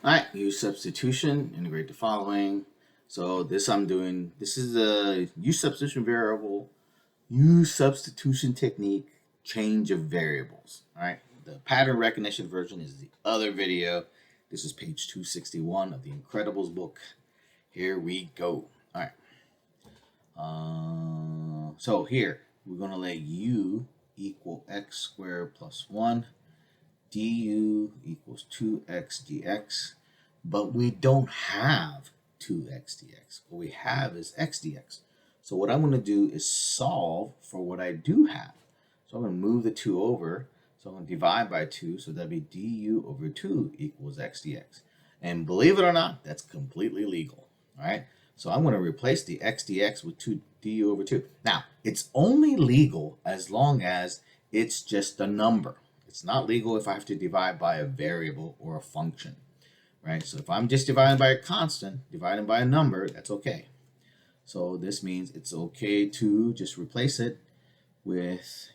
All right, use substitution, integrate the following. So this I'm doing, this is a use substitution variable, use substitution technique, change of variables. All right, the pattern recognition version is the other video. This is page 261 of the Incredibles book. Here we go. All right. So here, we're going to let u equal x squared plus 1, du equals 2x dx, but we don't have 2x dx. What we have is x dx. So what I'm going to do is solve for what I do have. So I'm going to move the 2 over. So I'm going to divide by 2. So that'd be du over 2 equals x dx. And believe it or not, that's completely legal. All right. So I'm going to replace the x dx with 2 du over 2. Now, it's only legal as long as it's just a number. It's not legal if I have to divide by a variable or a function, right? So if I'm just dividing by a constant, dividing by a number, that's okay. So this means it's okay to just replace it with,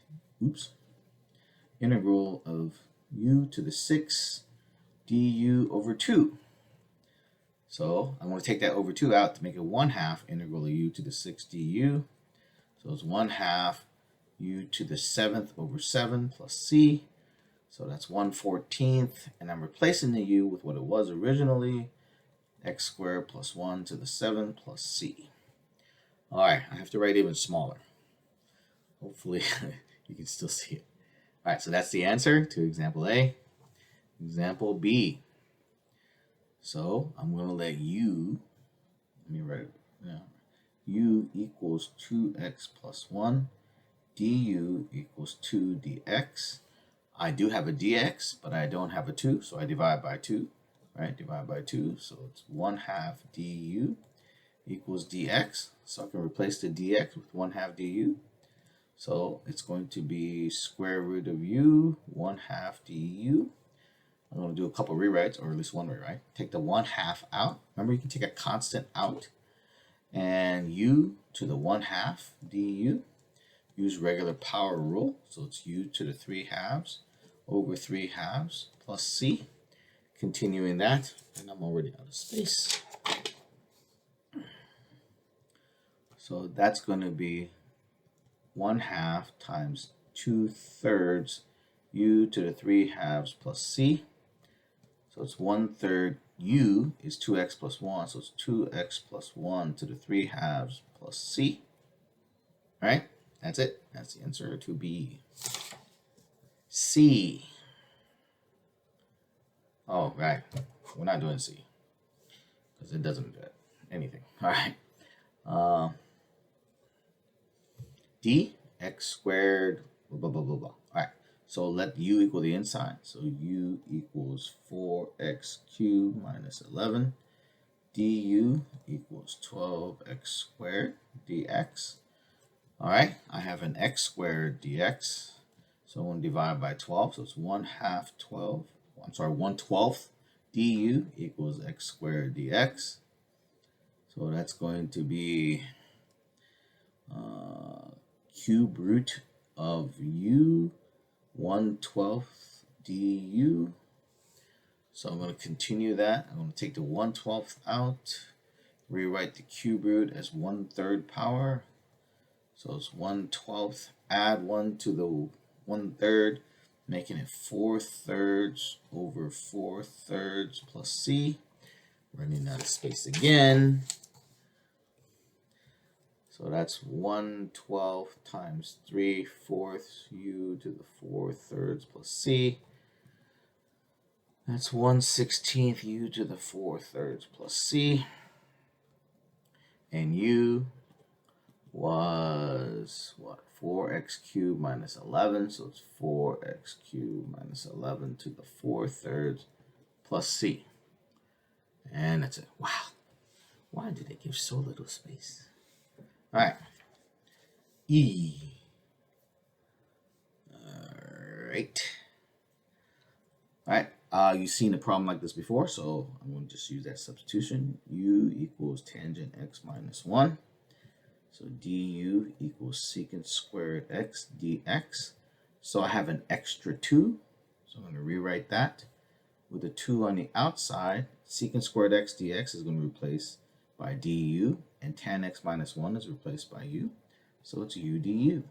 integral of u to the 6 du over 2. So I'm going to take that over 2 out to make it 1/2 integral of u to the 6 du. So it's 1/2 u to the 7th over 7 plus c. So that's 1/14th, and I'm replacing the u with what it was originally, x squared plus 1 to the 7 plus c. All right, I have to write even smaller. Hopefully you can still see it. All right, so that's the answer to example A. Example B. So I'm going to let u, let me write it now, u equals 2x plus 1, du equals 2 dx. I do have a dx, but I don't have a 2, so I divide by 2, right? Divide by 2, so it's 1/2 du equals dx. So I can replace the dx with 1/2 du. So it's going to be square root of u, 1/2 du. I'm going to do a couple rewrites, or at least one rewrite. Take the 1/2 out. Remember, you can take a constant out. And u to the 1/2 du. Use regular power rule, so it's u to the 3/2 over 3/2 plus c. Continuing that, and I'm already out of space. So that's going to be 1/2 times 2/3 u to the 3/2 plus c. So it's 1/3 u is 2x plus 1, so it's 2x plus 1 to the 3/2 plus c. All right, that's it. That's the answer to B. C. Oh, right. We're not doing C because it doesn't do anything. All right. D, x squared, blah, blah, blah, blah. All right. So let u equal the inside. So u equals 4x cubed minus 11. Du equals 12x squared dx. All right. I have an x squared dx. So I'm going to divide by 12. So it's 1/2 12. I'm sorry, 1/12 du equals x squared dx. So that's going to be cube root of u 1/12 du. So I'm going to continue that. I'm going to take the 1/12 out, rewrite the cube root as 1/3 power. So it's 1/12, add 1 to the 1/3, making it 4/3 over 4/3 plus c. Running out of space again. So that's 1/12 times 3/4 u to the 4/3 plus c. That's 1/16 u to the 4/3 plus c. And u was what? 4x cubed minus 11. So it's 4x cubed minus 11 to the 4/3 plus c. And that's it. Wow. Why did they give so little space? All right. E. All right. All right. You've seen a problem like this before, so I'm going to just use that substitution. U equals tangent x minus 1. So du equals secant squared x dx. So I have an extra 2. So I'm going to rewrite that. with a 2 on the outside, secant squared x dx is going to replace by du, and tan x minus 1 is replaced by u. So it's u du.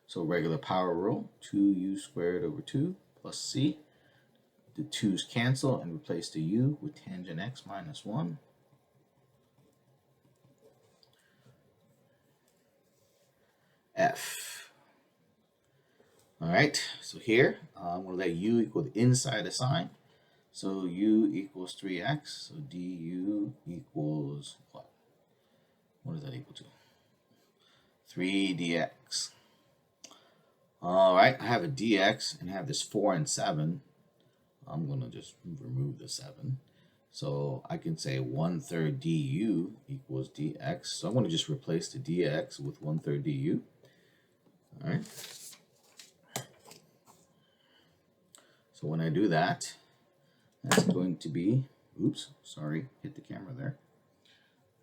So regular power rule, 2u squared over 2 plus c. The 2's cancel and replace the u with tangent x minus 1. F. All right, so here I'm going to let u equal the inside of sine. So u equals 3x, so du equals what? What is that equal to? 3 dx. All right, I have a dx and I have this 4 and 7. I'm going to just remove the 7. So I can say 1/3 du equals dx. So I'm going to just replace the dx with 1/3 du. All right. So when I do that, that's going to be, oops, sorry, hit the camera there.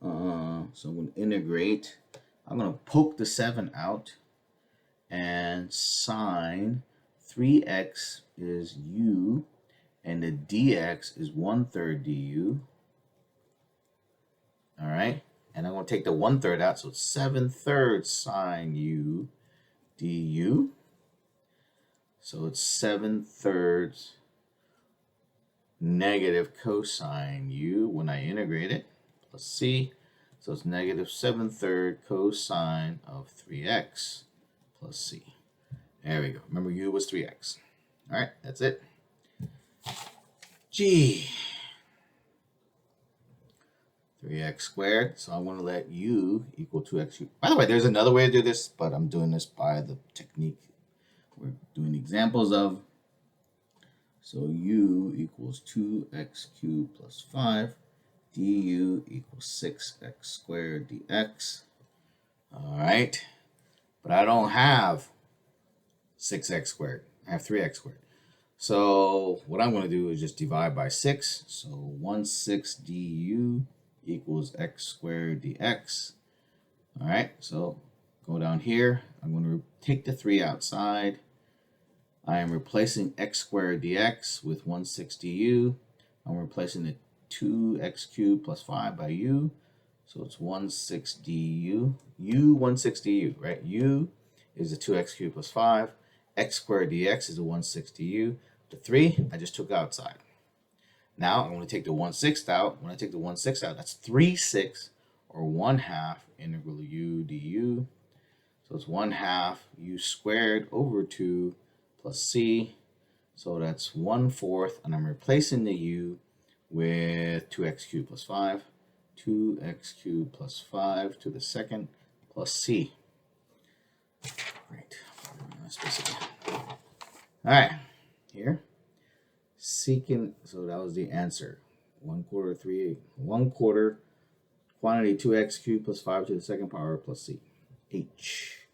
So I'm going to integrate. I'm going to poke the 7 out, and sine 3x is u, and the dx is 1/3 du. All right, and I'm going to take the 1/3 out, so it's 7/3 sine u du. So it's 7/3 negative cosine u when I integrate it, plus c. So it's negative 7/3 cosine of 3x plus c. There we go. Remember, u was 3x. All right, that's it. G. 3x squared. So I want to let u equal 2x. By the way, there's another way to do this, but I'm doing this by the technique we're doing examples of. So u equals 2x cubed plus 5. Du equals 6x squared dx. All right. But I don't have 6x squared. I have 3x squared. So what I'm going to do is just divide by 6. So 1/6 du equals x squared dx. All right. So go down here. I'm going to take the 3 outside. I am replacing x squared dx with 1/6 du. I'm replacing the 2x cubed plus 5 by u. So it's 1/6 du. u 1/6 du, right? U is the 2x cubed plus 5. X squared dx is a 1/6 du. The 3 I just took outside. Now I'm going to take the 1/6 out. When I take the 1/6 out, that's 3/6 or 1/2 integral u du. So it's 1/2 u squared over 2 plus c. So that's 1/4, and I'm replacing the u with 2x cubed plus 5. 2x cubed plus 5 to the second plus c. Great. All right, here. Secant, so that was the answer. 1/4 quantity 2x cubed plus 5 to the second power plus c. H.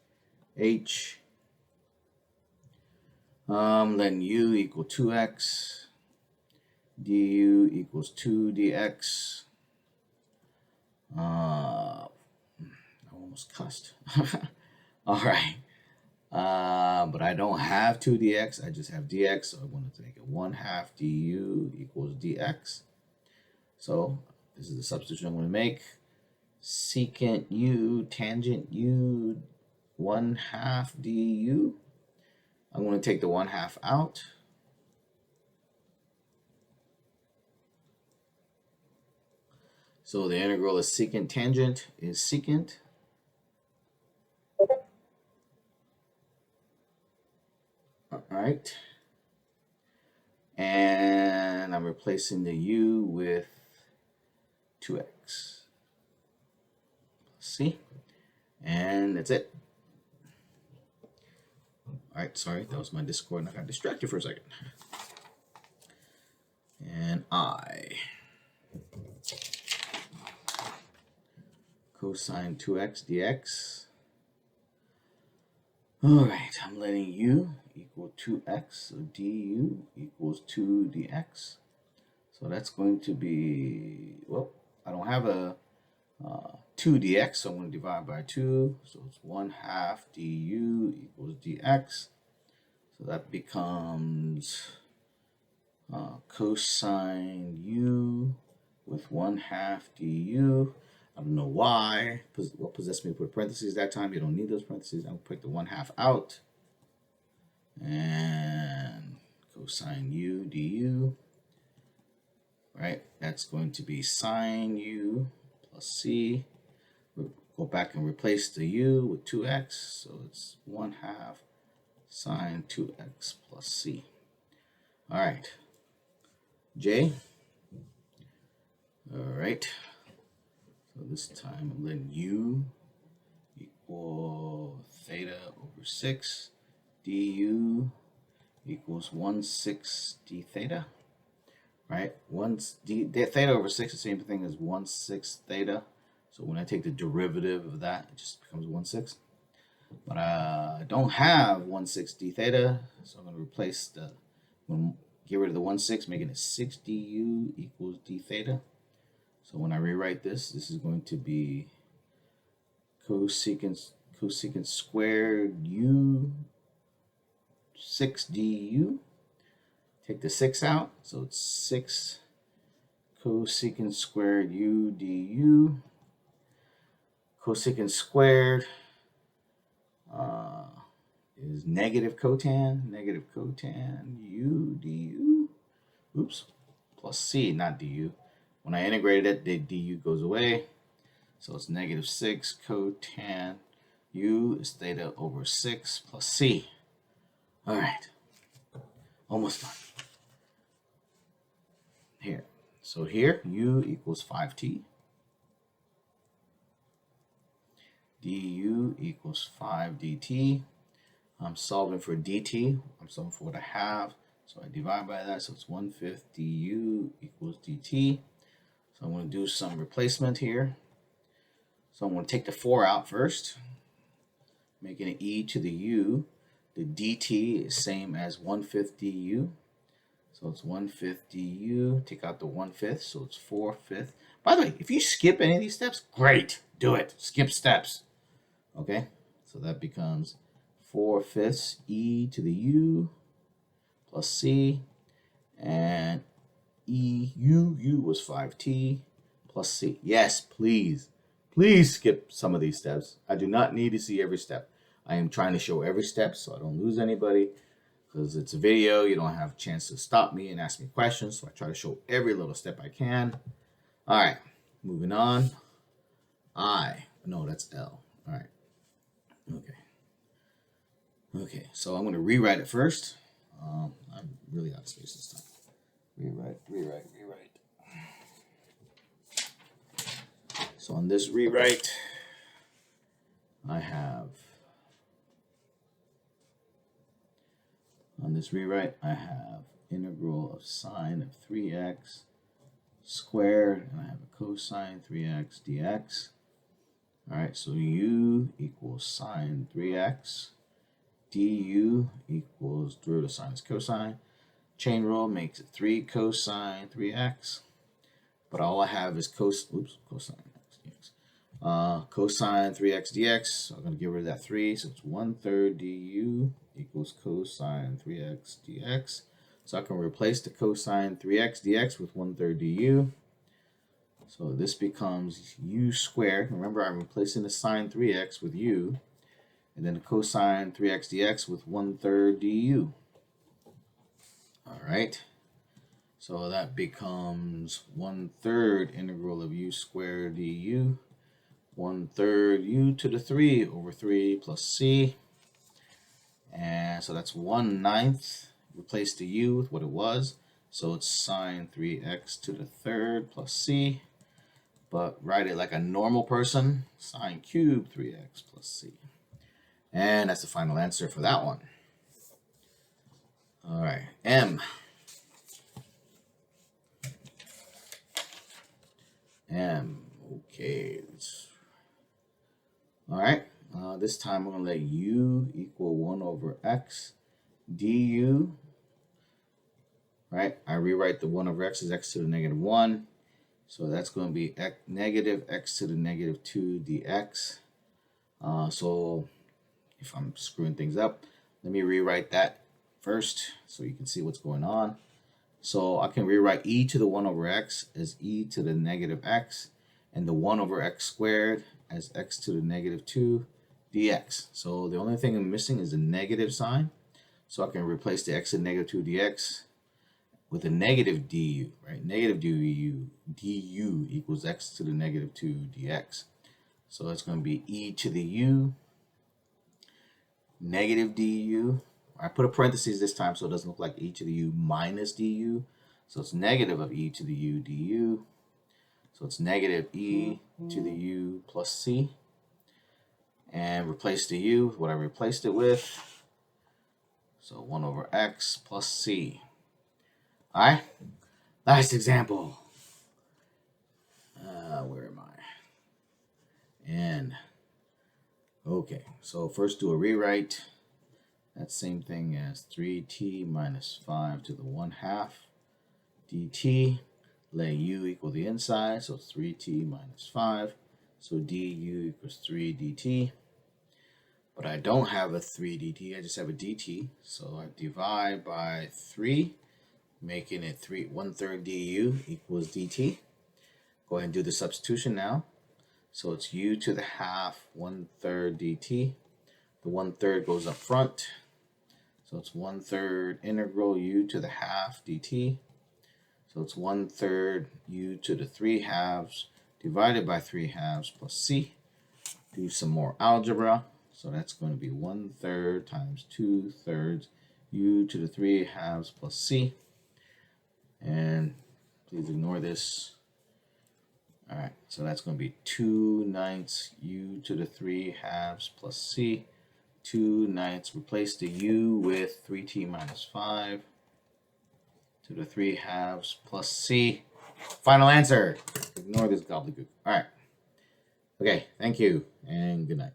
Then u equal 2x. Du equals 2 dx. I almost cussed. All right. But I don't have 2 dx. I just have dx. So I want to make it 1/2 du equals dx. So this is the substitution I'm going to make. Secant u, tangent u, 1/2 du. I'm going to take the 1/2 out. So the integral of secant tangent is secant. All right. And I'm replacing the u with 2x. See? And that's it. All right, sorry, that was my Discord and I got distracted for a second. And I. Cosine 2x dx. All right, I'm letting u equal 2x, so du equals 2 dx. So that's going to be, well, I don't have a 2 dx, so I'm going to divide by 2. So it's 1/2 du equals dx. So that becomes cosine u with 1/2 du. I don't know why. What possessed me to put parentheses that time? You don't need those parentheses. I'll put the 1/2 out. And cosine u du. Right? That's going to be sine u plus c. We'll go back and replace the u with 2x. So it's 1/2 sine 2x plus c. All right. J. All right. So this time I'm letting u equal theta over 6 du equals 1/6 d theta. Right? Theta over 6 is the same thing as 1/6 theta. So when I take the derivative of that, it just becomes 1/6. But I don't have 1/6 d theta, so I'm going to replace get rid of the 1/6, making it 6 du equals d theta. So when I rewrite this, this is going to be cosecant squared u 6 du. Take the 6 out, so it's 6 cosecant squared u du. Cosecant squared is negative cotan u du. Oops, plus c, not du. When I integrated it, the du goes away. So it's negative 6 cotan u is theta over 6 plus c. All right, almost done. Here, so here u equals 5t. du equals 5 dt. I'm solving for dt. I'm solving for what I have. So I divide by that. So it's 1/5 du equals dt. So I'm going to do some replacement here. So I'm going to take the 4 out first, making it e to the u. The dt is same as 1/5 du. So it's 1/5 du. Take out the 1/5, so it's 4/5. By the way, if you skip any of these steps, great. Do it. Skip steps. Okay, so that becomes 4/5 e to the u plus c, and u was 5t plus c. Yes, please skip some of these steps. I do not need to see every step. I am trying to show every step so I don't lose anybody, because it's a video. You don't have a chance to stop me and ask me questions, so I try to show every little step I can. All right, moving on. No, that's L. All right. Okay, so I'm going to rewrite it first. I'm really out of space this time. Rewrite. So on this rewrite, I have integral of sine of 3x squared, and I have a cosine 3x dx. All right, so u equals sine 3x. du equals derivative of sine is cosine. Chain rule makes it 3 cosine 3x. But all I have is cosine x dx. Cosine 3x dx. So I'm going to get rid of that 3. So it's 1/3 du equals cosine 3x dx. So I can replace the cosine 3x dx with 1/3 du. So this becomes u squared. Remember, I'm replacing the sine 3x with u. And then the cosine 3x dx with 1/3 du. All right. So that becomes 1/3 integral of u squared du. 1/3 u to the 3 over 3 plus c. And so that's 1/9. Replace the u with what it was. So it's sine 3x to the 3rd plus c. But write it like a normal person. Sine cubed 3x plus c. And that's the final answer for that one. All right, M. Okay. All right. This time I'm going to let u equal 1/x du. Right? I rewrite the 1/x as x to the -1. So that's going to be negative x to the -2 dx. So if I'm screwing things up, let me rewrite that first so you can see what's going on. So I can rewrite e to the 1 over x as e to the negative x, and the 1 over x squared as x to the negative 2 dx. So the only thing I'm missing is a negative sign. So I can replace the x to negative 2 dx with a negative du, right? Negative du equals x to the negative 2 dx. So it's going to be e to the u negative du. I put a parenthesis this time so it doesn't look like e to the u minus du. So it's negative of e to the u du. So it's negative e to the u plus c. And replace the u with what I replaced it with. So 1 over x plus c. All right, last example. Where am I? And okay, so first do a rewrite. That's same thing as 3t minus 5 to the 1/2 dt. Let u equal the inside, so it's 3t minus 5. So du equals 3 dt. But I don't have a 3 dt, I just have a dt. So I divide by 3, making it 1/3 du equals dt. Go ahead and do the substitution now. So it's u to the half 1/3 dt. The 1/3 goes up front. So it's 1/3 integral u to the half dt. So it's 1/3 u to the 3/2 divided by 3/2 plus c. Do some more algebra. So that's going to be 1/3 times 2/3 u to the 3/2 plus c. And please ignore this. All right, so that's going to be 2/9 u to the 3/2 plus c. 2/9, replace the u with 3t minus 5 to the 3/2 plus c. Final answer. Ignore this gobbledygook. All right. Okay, thank you, and good night.